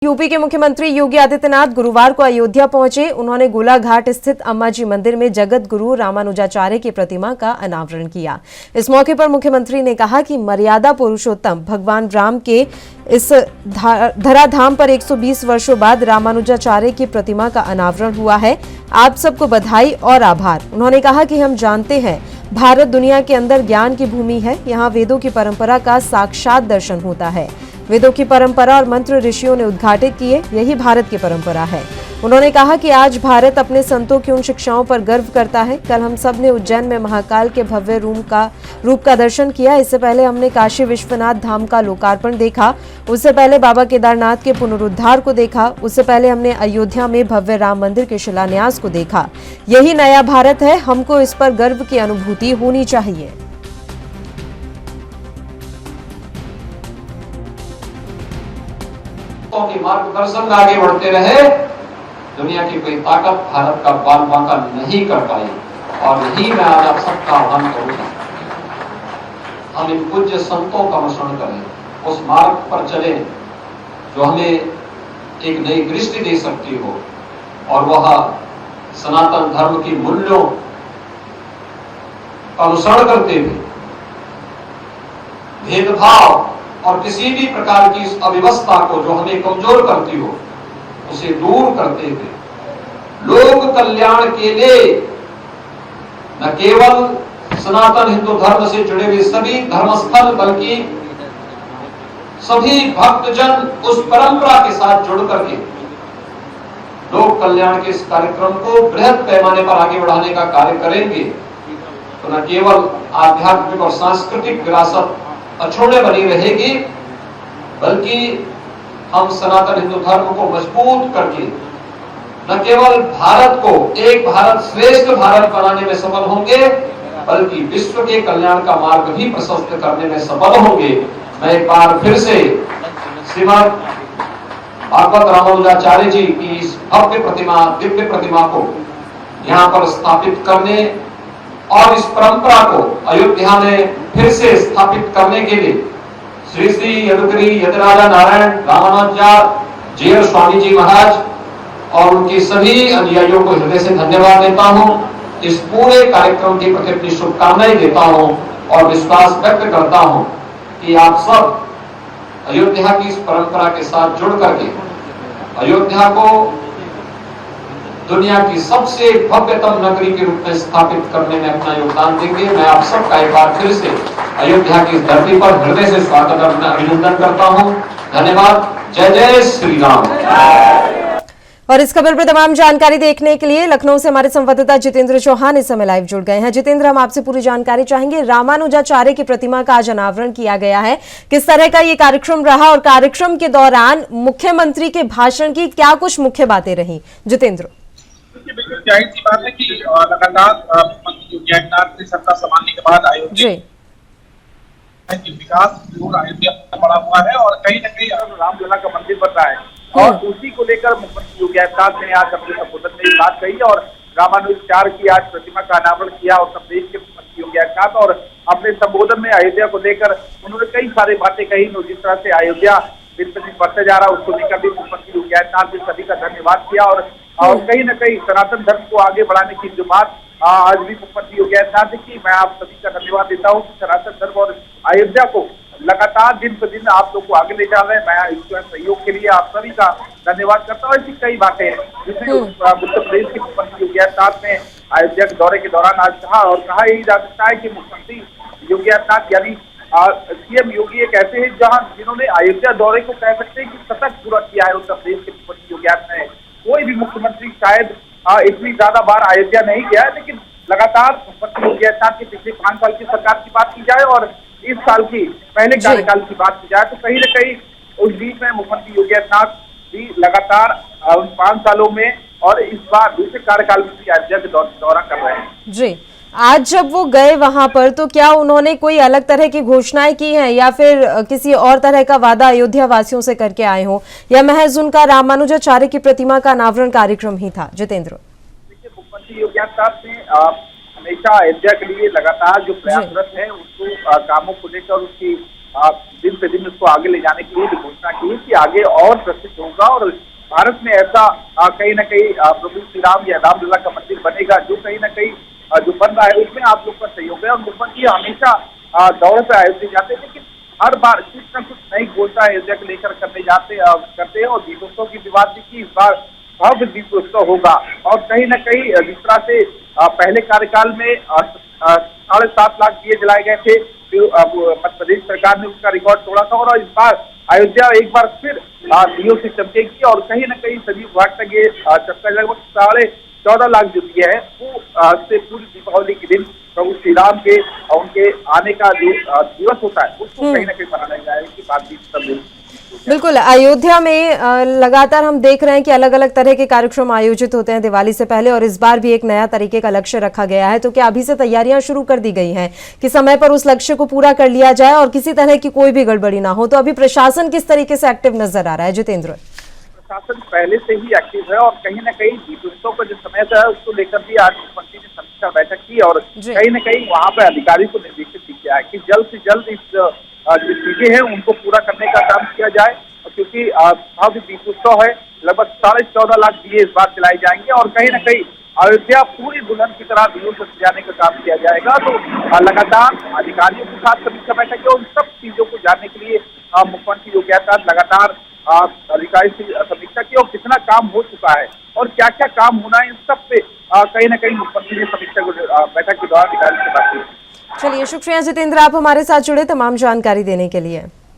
UP के मुख्यमंत्री योगी आदित्यनाथ गुरुवार को अयोध्या पहुंचे। उन्होंने गोलाघाट स्थित अम्बाजी मंदिर में जगत गुरु रामानुजाचार्य की प्रतिमा का अनावरण किया। इस मौके पर मुख्यमंत्री ने कहा कि मर्यादा पुरुषोत्तम भगवान राम के इस धराधाम पर 120 वर्षों बाद रामानुजाचार्य की प्रतिमा का अनावरण हुआ है। आप सबको बधाई और आभार। उन्होंने कहा कि हम जानते हैं भारत दुनिया के अंदर ज्ञान की भूमि है। यहाँ वेदों की परंपरा का साक्षात दर्शन होता है। वेदों की परंपरा और मंत्र ऋषियों ने उद्घाटित किए, यही भारत की परंपरा है। उन्होंने कहा कि आज भारत अपने संतों की उन शिक्षाओं पर गर्व करता है। कल हम सब ने उज्जैन में महाकाल के भव्य रूप का दर्शन किया। इससे पहले हमने काशी विश्वनाथ धाम का लोकार्पण देखा। उससे पहले बाबा केदारनाथ के पुनरुद्धार को देखा। उससे पहले हमने अयोध्या में भव्य राम मंदिर के शिलान्यास को देखा। यही नया भारत है। हमको इस पर गर्व की अनुभूति होनी चाहिए। के मार्गदर्शन में आगे बढ़ते रहे, दुनिया की कोई ताकत भारत का बाल बांका नहीं कर पाई। और यही मैं आज आप सबका आह्वान करूंगा, हम इन पूज्य संतों का अनुसरण करें, उस मार्ग पर चले जो हमें एक नई दृष्टि दे सकती हो, और वह सनातन धर्म की मूल्यों का अनुसरण करते हुए भेदभाव और किसी भी प्रकार की इस अव्यवस्था को जो हमें कमजोर करती हो, उसे दूर करते हुए लोक कल्याण के लिए न केवल सनातन हिंदू धर्म से जुड़े हुए सभी धर्मस्थल बल्कि सभी भक्तजन उस परंपरा के साथ जुड़ करके लोक कल्याण के इस कार्यक्रम को बृहद पैमाने पर आगे बढ़ाने का कार्य करेंगे, तो न केवल आध्यात्मिक और सांस्कृतिक विरासत अछूते बनी रहेगी, बल्कि हम सनातन हिंदू धर्म को मजबूत करके न केवल भारत को एक भारत श्रेष्ठ भारत बनाने में सफल होंगे, बल्कि विश्व के कल्याण का मार्ग भी प्रशस्त करने में सफल होंगे। मैं एक बार फिर से श्रीमद भागवत रामानुजाचार्य जी की इस भव्य प्रतिमा, दिव्य प्रतिमा को यहाँ पर स्थापित करने और इस परंपरा को अयोध्या में फिर से स्थापित करने के लिए श्री श्री यदुगिरी यतिराजा नारायण रामानुजाचार्य जी स्वामी जी महाराज और उनकी सभी अनुयायियों को हृदय से धन्यवाद देता हूं। इस पूरे कार्यक्रम के प्रति अपनी शुभकामनाएं देता हूं और विश्वास व्यक्त करता हूं कि आप सब अयोध्या की इस परंपरा के साथ जुड़ करके अयोध्या को दुनिया की सबसे भव्यतम नगरी के रूप में स्थापित करने में अपना योगदान देंगे। मैं आप सबका एक बार फिर से अयोध्या की धरती पर हृदय से स्वागत और अभिनंदन करता हूं। धन्यवाद। जय जय श्री राम। और इस खबर पर तमाम जानकारी देखने के लिए लखनऊ से हमारे संवाददाता जितेंद्र चौहान इस समय लाइव जुड़ गए हैं। जितेंद्र, हम आपसे पूरी जानकारी चाहेंगे। रामानुजाचार्य की प्रतिमा का आज अनावरण किया गया है, किस तरह का ये कार्यक्रम रहा और कार्यक्रम के दौरान मुख्यमंत्री के भाषण की क्या कुछ मुख्य बातें रही? जितेंद्र, बिल्कुल जाहिर सी बात है कि लगातार मुख्यमंत्री योगी आदित्यनाथ ने सत्ता संभालने के बाद अयोध्या की विकास की ओर अयोध्या बढ़ा हुआ है और कहीं न कहीं रामलला का मंदिर बन रहा है और उसी को लेकर मुख्यमंत्री योगी आदित्यनाथ ने आज अपने संबोधन में बात कही और रामानुजाचार्य की आज प्रतिमा का अनावरण किया। उत्तर प्रदेश के मुख्यमंत्री योगी आदित्यनाथ और अपने संबोधन में अयोध्या को लेकर उन्होंने कई सारी बातें कही। जिस तरह से अयोध्या दिन प्रतिदिन बढ़ते जा रहा है उसको लेकर भी मुख्यमंत्री योगी आदित्यनाथ ने सभी का धन्यवाद किया और कहीं न कहीं सनातन धर्म को आगे बढ़ाने की जो बात आज भी मुख्यमंत्री योगी आदित्यनाथ ने की, मैं आप सभी का धन्यवाद देता हूँ कि सनातन धर्म और अयोध्या को लगातार दिन प्रतिदिन आप लोग को आगे ले जा रहे हैं। मैं इसके सहयोग के लिए आप सभी का धन्यवाद करता हूँ। ऐसी कई बातें हैं जिसमें उत्तर प्रदेश के मुख्यमंत्री योगी आदित्यनाथ ने अयोध्या के दौरे के दौरान आज कहा और कहा यही जा सकता है कि मुख्यमंत्री योगी आदित्यनाथ यानी सीएम योगी एक ऐसे हैं जिन्होंने अयोध्या दौरे को कह सकते हैं कि सतत पूरा किया है। उत्तर प्रदेश के मुख्यमंत्री योगी आदित्यनाथ ने कोई भी मुख्यमंत्री शायद इतनी ज्यादा बार अयोध्या नहीं गया है, लेकिन लगातार मुख्यमंत्री योगी आदित्यनाथ के पिछले 5 साल की सरकार की बात की जाए और इस साल की पहले कार्यकाल की बात की जाए तो कहीं न कहीं उस बीच में मुख्यमंत्री योगी आदित्यनाथ भी लगातार उन 5 सालों में और इस बार दूसरे कार्यकाल में भी अयोध्या के दौरा कर रहे हैं। जी, आज जब वो गए वहां पर तो क्या उन्होंने कोई अलग तरह की घोषणाएं की हैं या फिर किसी और तरह का वादा अयोध्या वासियों से करके आए हो या महज उनका रामानुजाचार्य की प्रतिमा का अनावरण कार्यक्रम ही था? जितेंद्र, देखिए मुख्यमंत्री योगी आदित्यनाथ ने हमेशा अयोध्या के लिए लगातार जो प्रयासरत है उसको कामों को लेकर उसकी दिन पे दिन उसको आगे ले जाने के लिए जो घोषणा की है कि आगे और प्रसिद्ध होगा और भारत में ऐसा कहीं ना कहीं प्रभु श्री राम या रामलला का मंदिर बनेगा जो कहीं ना कहीं जो बन रहा है उसमें आप लोग का सहयोग है। और मुख्यमंत्री हमेशा दौरे पे अयोध्या जाते हैं, लेकिन हर बार कुछ न कुछ नई घोषणा अयोध्या को लेकर करते हैं और दीपोत्सव की विवाद थी कि इस बार भव्य दीपोत्सव होगा। और कहीं न कहीं जिस तरह से पहले कार्यकाल में 7.5 लाख दिए जलाए गए थे, मध्य प्रदेश सरकार ने उसका रिकॉर्ड तोड़ा था और इस बार अयोध्या एक बार फिर दियों से चमकेगी। और कहीं न कहीं सभी विभाग तक ये चर्चा लगभग 14.5 लाख जो दिए हैं वो से पूरी दीपावली के दिन प्रभु श्री राम के उनके आने का जो दिवस होता है उसको कहीं ना कहीं मनाया जाएगा कि बातचीत सब बिल्कुल। अयोध्या में लगातार हम देख रहे हैं कि अलग अलग तरह के कार्यक्रम आयोजित होते हैं दिवाली से पहले, और इस बार भी एक नया तरीके का लक्ष्य रखा गया है। तो क्या अभी से तैयारियां शुरू कर दी गई हैं कि समय पर उस लक्ष्य को पूरा कर लिया जाए और किसी तरह की कोई भी गड़बड़ी ना हो? तो अभी प्रशासन किस तरीके से एक्टिव नजर आ रहा है जितेंद्र? प्रशासन पहले से ही एक्टिव है और कहीं ना कहीं दीपोत्सव का जो समय था उसको लेकर भी आज मुख्यमंत्री ने समीक्षा बैठक की और कहीं ना कहीं वहाँ पर अधिकारी को निर्देशित किया है कि जल्द से जल्द इस जो चीजें हैं उनको पूरा करने का काम किया जाए। क्योंकि भव्य दीपोत्सव है, लगभग 14.5 लाख दिए इस बार जलाए जाएंगे और कहीं ना कहीं अयोध्या पूरी दुल्हन की तरह दियों से सजाने का काम किया जाएगा। तो लगातार अधिकारियों के साथ समीक्षा बैठक है, उन सब चीजों को जानने के लिए मुख्यमंत्री योगी आदित्यनाथ लगातार अधिकारी से समीक्षा की और कितना काम हो चुका है और क्या क्या काम होना है, इन सब पे कहीं ना कहीं मुख्यमंत्री ने समीक्षा बैठक के दौरान अधिकारी से बात की। चलिए, शुक्रिया जितेंद्र, आप हमारे साथ जुड़े तमाम जानकारी देने के लिए।